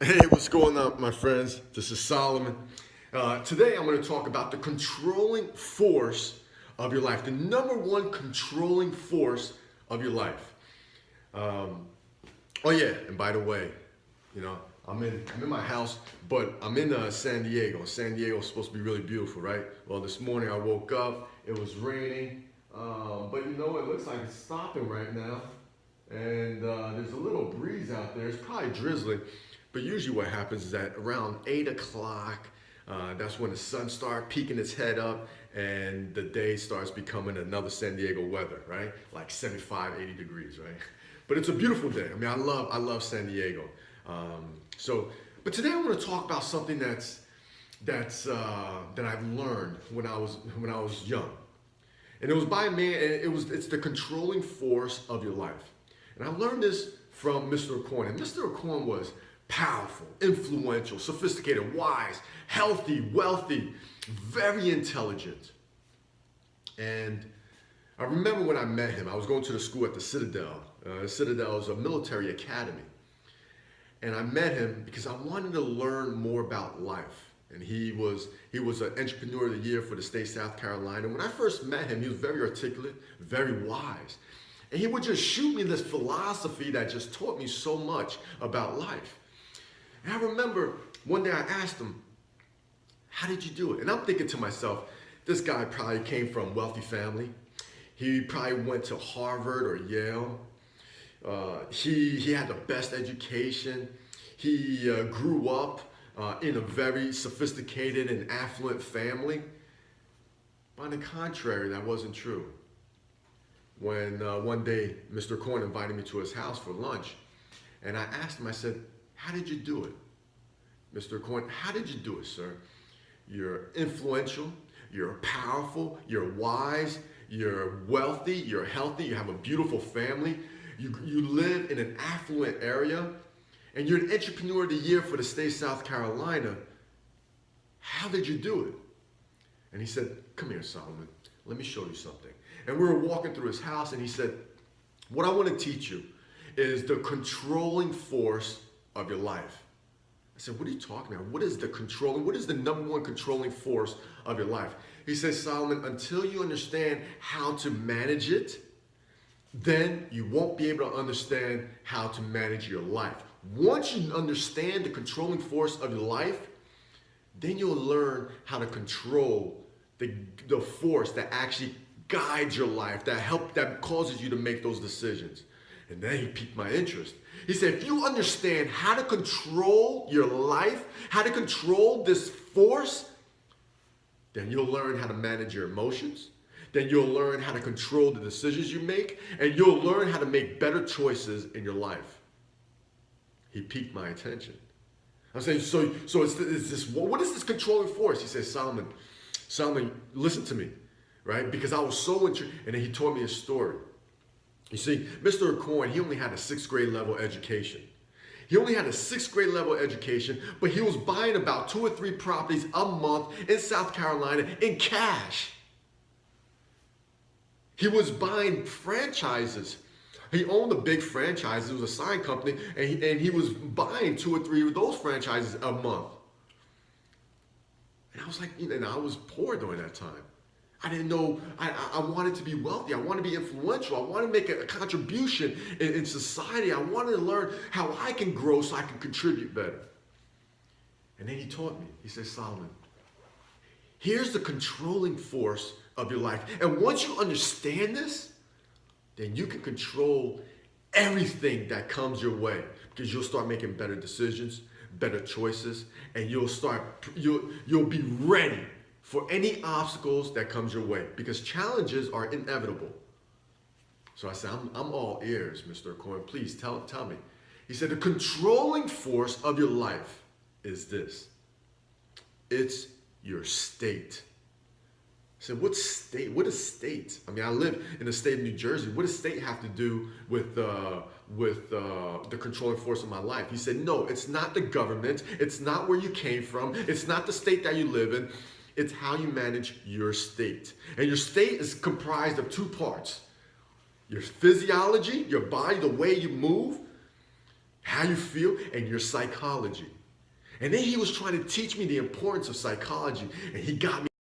Hey, what's going on, my friends? This is Solomon. Today, I'm going to talk about the controlling force of your life, the number one controlling force of your life. Um, oh yeah, and by the way, you know, I'm in my house, but I'm in San Diego. San Diego is supposed to be really beautiful, right? Well, this morning I woke up, it was raining, but it looks like it's stopping right now, and there's a little breeze out there. It's probably drizzling, but usually what happens is that around 8 o'clock, that's when the sun starts peeking its head up and the day starts becoming another San Diego weather, right? Like 75, 80 degrees, right? But it's a beautiful day. I mean, I love San Diego. But today I want to talk about something that I've learned when I was young, and it was by a man. And it's the controlling force of your life. And I learned this from Mr. Acorn. And Mr. Acorn was powerful, influential, sophisticated, wise, healthy, wealthy, very intelligent. And I remember when I met him, I was going to the school at the Citadel. Citadel is a military academy. And I met him because I wanted to learn more about life. And he was an entrepreneur of the year for the state of South Carolina. When I first met him, he was very articulate, very wise. And he would just shoot me this philosophy that just taught me so much about life. And I remember one day I asked him, "How did you do it?" And I'm thinking to myself, this guy probably came from a wealthy family. He probably went to Harvard or Yale. He had the best education. He grew up in a very sophisticated and affluent family. But on the contrary, that wasn't true. When one day Mr. Corn invited me to his house for lunch, and I asked him, I said, "How did you do it? Mr. Corn, how did you do it, sir? You're influential, you're powerful, you're wise, you're wealthy, you're healthy, you have a beautiful family, you live in an affluent area, and you're an entrepreneur of the year for the state of South Carolina. How did you do it?" And he said, "Come here, Solomon. Let me show you something." And we were walking through his house, and he said, "What I want to teach you is the controlling force of your life." I said, "What are you talking about? What is the number one controlling force of your life?" He says, "Solomon, until you understand how to manage it, then you won't be able to understand how to manage your life. Once you understand the controlling force of your life, then you'll learn how to control the force that actually guides your life, that causes you to make those decisions." And then he piqued my interest. He said, "If you understand how to control your life, how to control this force, then you'll learn how to manage your emotions. Then you'll learn how to control the decisions you make, and you'll learn how to make better choices in your life." He piqued my attention. I'm saying, so it's this. What is this controlling force? He says, Solomon, listen to me, right? Because I was so interested, and then he told me a story. You see, Mr. Coyne, he only had a sixth grade level education. He only had a sixth grade level education, but he was buying about 2 or 3 properties a month in South Carolina in cash. He was buying franchises. He owned a big franchise. It was a sign company, and he was buying 2 or 3 of those franchises a month. And I was like, and I was poor during that time. I didn't know. I wanted to be wealthy. I wanted to be influential. I wanted to make a contribution in society. I wanted to learn how I can grow so I can contribute better. And then he taught me. He said, "Solomon, here's the controlling force of your life. And once you understand this, then you can control everything that comes your way, because you'll start making better decisions, better choices, and you'll be ready for any obstacles that comes your way, because challenges are inevitable." So I said, I'm all ears, Mr. Coyne. Please tell me. He said, "The controlling force of your life is this. It's your state." I said, "What state? What is state? I mean, I live in the state of New Jersey. What does state have to do with the controlling force of my life?" He said, "No, it's not the government. It's not where you came from. It's not the state that you live in. It's how you manage your state. And your state is comprised of 2 parts. Your physiology, your body, the way you move, how you feel, and your psychology. And then he was trying to teach me the importance of psychology, and he got me